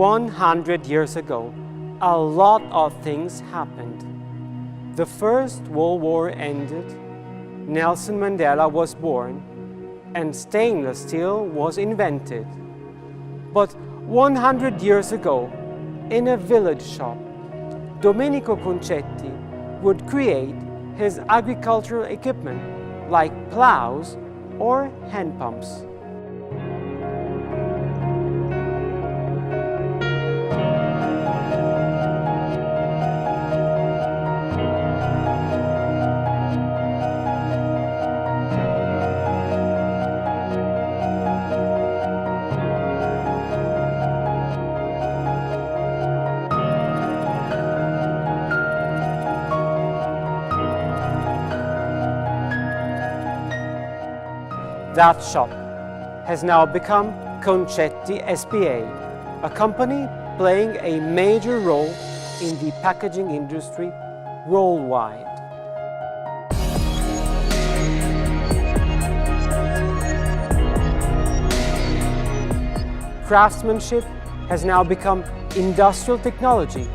100 years ago, a lot of things happened. The First World War ended, Nelson Mandela was born, and stainless steel was invented. But 100 years ago, in a village shop, Domenico Concetti would create his agricultural equipment like plows or hand pumps. That shop has now become Concetti SPA, a company playing a major role in the packaging industry worldwide. Craftsmanship has now become industrial technology.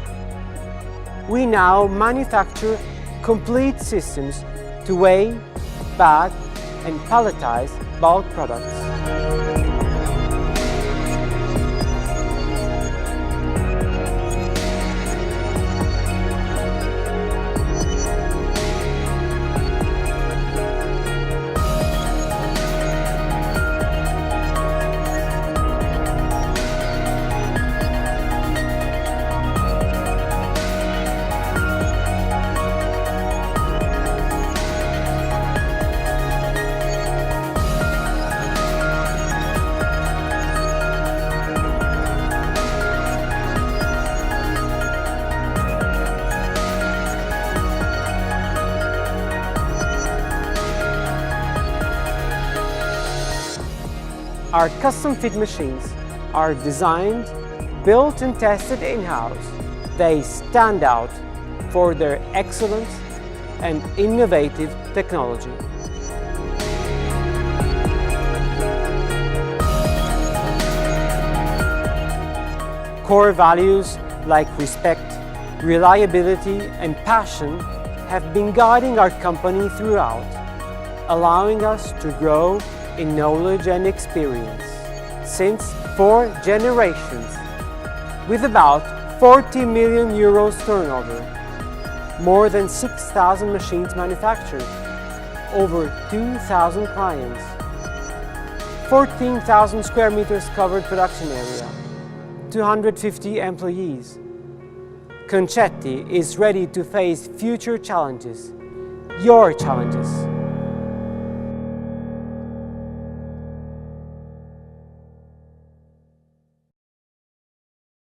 We now manufacture complete systems to weigh, bag, and palletize bulk products. Our custom fit machines are designed, built and tested in-house. They stand out for their excellence and innovative technology. Core values like respect, reliability and passion have been guiding our company throughout, allowing us to grow in knowledge and experience since 4 generations, with about 40 million euros turnover, more than 6,000 machines manufactured, over 2,000 clients, 14,000 square meters covered production area, 250 employees. Concetti is ready to face future challenges, your challenges.